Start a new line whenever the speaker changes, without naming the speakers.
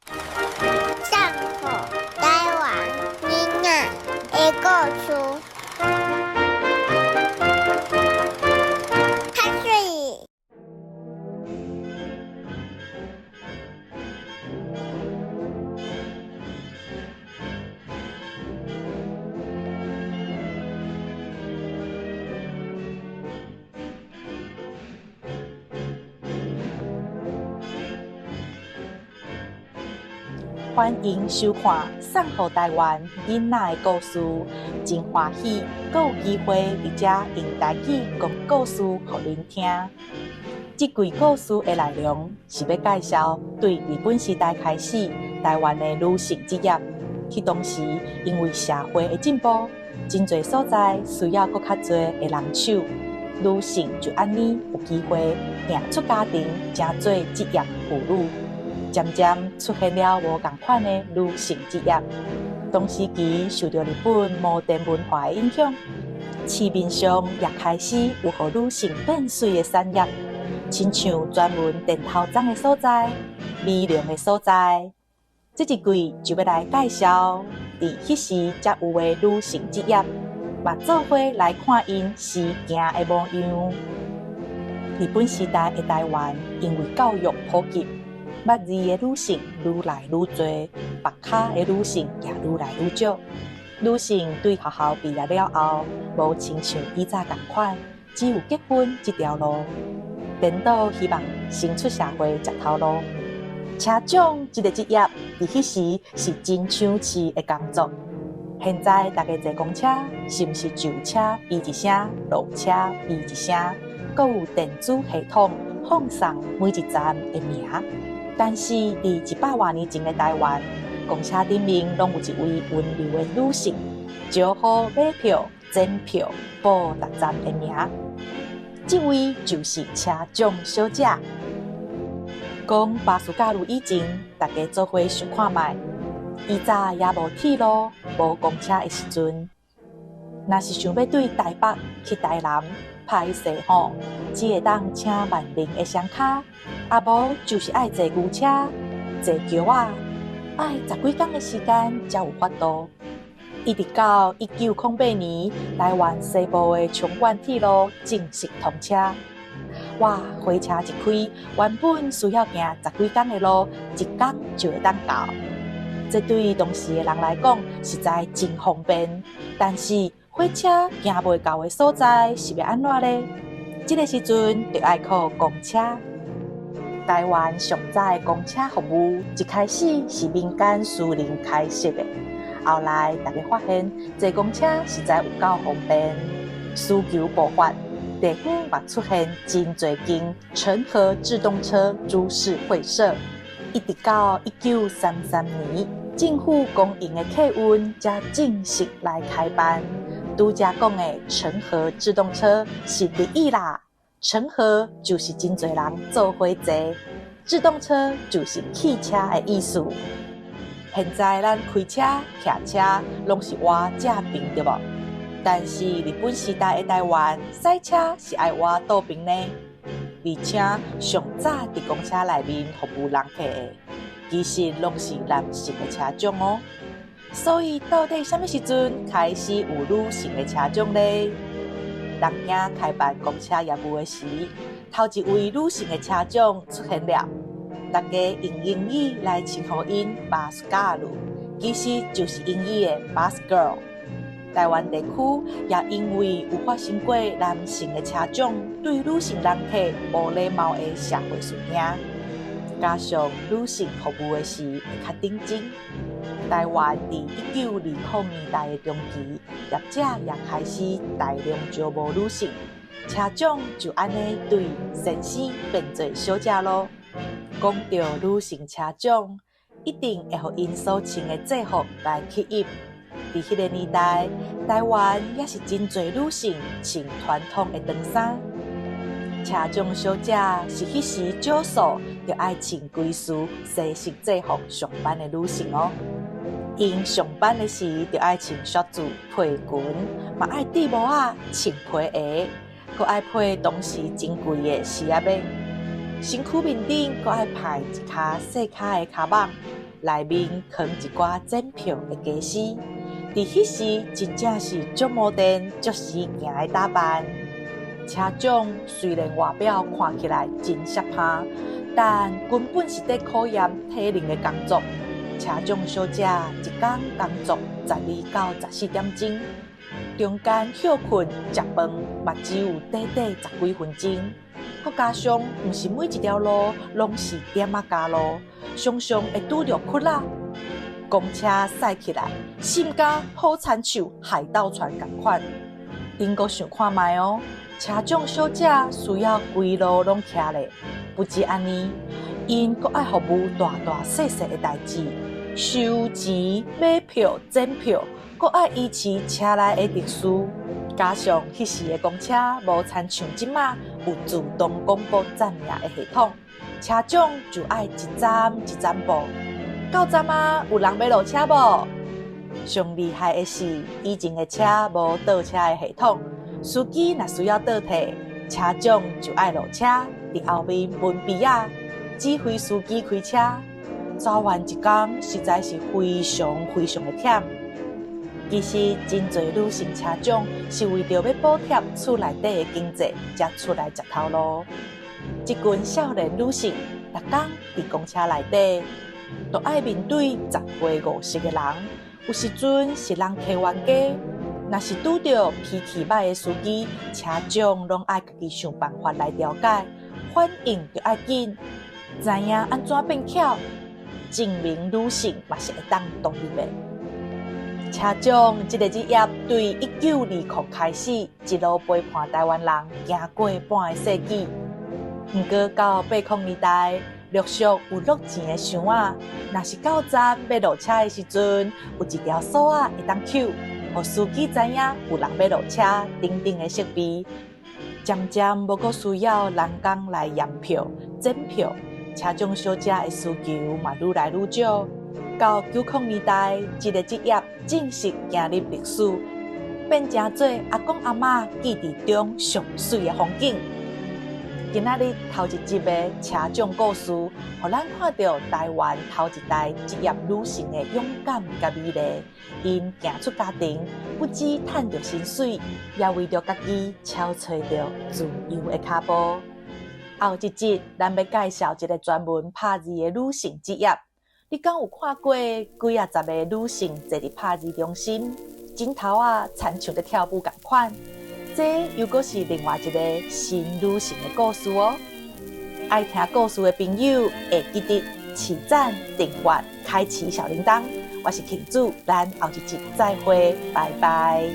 上课台湾囡仔的故事，较水。
欢迎收看《送予台湾囡仔的故事》，真欢喜，阁有机会伫遮用台语讲故事予恁听。这季故事的内容是要介绍对日本时代开始，台湾的女性职业。迄当时因为社会的进步，真侪所在需要搁较侪的人手，女性就安尼有机会行出家庭，成做职业妇女。渐渐出现了无同款的女性职业。同时期受到日本摩登文化的影响，市面上也开始有互女性变水的产业，亲像专门电头鬃的所在、美容的所在。这一季就要来介绍伫迄时才有的女性职业，嘛做伙来看因时行的模样。日本时代的台湾，因为教育普及，捌字的女性愈来愈多，白卡的女性也愈来愈少。女性对学校毕业了后，无亲像以前同款，只有结婚这条路，颠倒希望先出社会食头路。车长这个职业，伫迄时是真抢市的工作。现在大家坐公车，是毋是就车哔一声，落车哔一声，阁有电子系统放送每一站的名？但是，伫100多年前的台湾，公车顶面拢有一位温柔的女性，招呼买票、检票、报逐站的名。这位就是车长小姐。讲巴士假日以前，大家做伙想看卖，以早也无铁路、无公车的时阵，若是想要对台北去台南，歹势吼，只会当请万能的双卡。啊无就是爱坐牛车、坐桥仔，爱10几天的时间才有法度。一直到1908年，台湾西部的冲冠铁路正式通车，哇，火车一开，原本需要行10几天的路，一天就会当到。这对当时的人来讲，实在真方便。但是火车行袂到的所在是要安怎呢？这个时阵就要靠公车。台湾上早的公车服务一开始是民间私人开设的，后来大家发现坐公车实在有够方便，需求爆发，地方也出现真侪间成和自动车株式会社，一直到1933年，政府公营的客运才正式来开办。拄则讲的成和自动车是日语啦。成和就是真侪人做伙坐，自动车就是汽车的意思。现在咱开车、骑车拢是换正平，对无？但是日本时代的台湾，赛车是爱换倒平呢。而且上早伫公车内面服务人客的，其实拢是男性的车长哦。所以到底什么时阵开始有女性的车长呢？东京开办公车业务的时，头一位女性的车长出现了，大家用英语来称呼因 bus girl， 其实就是英语的 bus girl。台湾地区也因为有发生过男性的车长对女性人客无礼貌的社会事件，加上女性服务的事会较顶真。台湾伫1920年代的中期，业者也开始大量招募女性车长，就安尼对先生变做小姐咯。讲到女性车长，一定会互因所穿的制服来吸引。伫迄个年代，台湾也是真侪女性穿传统的长衫。车长小姐是迄时少数就爱穿规束西式制服上班的女性哦。因上班的时就爱穿靴子配裙，嘛爱戴帽仔穿皮鞋，佮爱配当时真贵的丝仔袜。身躯面顶佮爱派一卡细卡的卡网，内面藏一寡赠票的家私。伫迄时真正是足摩登、足时行的打扮。车长虽然外表看起来真合拍，但根本是在考验体能的工作。车长小姐一天工作12到14点钟，中间休困食饭，嘛只有短短10几分钟。佮加上，毋是每一条路拢是点仔加路，常常会拄着窟仔。公车驶起来，心肝好亲像海盗船同款。恁阁想看卖哦，车长小姐需要规路拢徛咧，不止安尼，因阁爱服务大大细细的代志，收钱、买票、检票，阁爱维持车内的秩序。加上迄时的公车无参像即马有自动广播站名的系统，车长就爱一站一站报。到站啊，有人要落车无？上厉害的是，以前的车无倒车的系统，司机若需要倒退，车长就爱落车，伫后面闻鼻仔，指挥司机开车。走完一天，实在是非常的忝。其实真侪女性车长是为着要补贴厝内底的经济，才出来食头路。这群少年女性，逐天伫公车内底，都爱面对10岁50的人。有时阵是人客冤家，若是拄着脾气歹的司机，车长拢爱家己想办法来调解，反应就爱紧，知影安怎变巧，证明女性嘛是会当独立的。车长这个职业对1920开始一路陪伴台湾人行过半个世纪，不过到80年代，陆续有落钱的箱仔，若是到站要落车的时阵，有一条锁仔会当扣，互司机知影有人要落车，等等的设备，渐渐无阁需要人工来验票、检票，车长小姐的需求嘛愈来愈少。到90年代，这个职业正式进入历史，变成做阿公阿嬷记忆中上水的风景。今仔日头一集的车长故事，互咱看到台湾头一代职业女性的勇敢甲美丽。因行出家庭，不止赚着薪水，也为着家己敲找着自由的脚步。后一集，咱要介绍一个专门拍字的女性职业。你敢有看过几啊十个女性坐伫拍字中心，枕头啊亲像在跳舞同款？这又阁是另外一个新女性的故事哦。爱听故事的朋友会记得起赞、订阅、开启小铃铛。我是庆主，咱后一集再会，拜拜。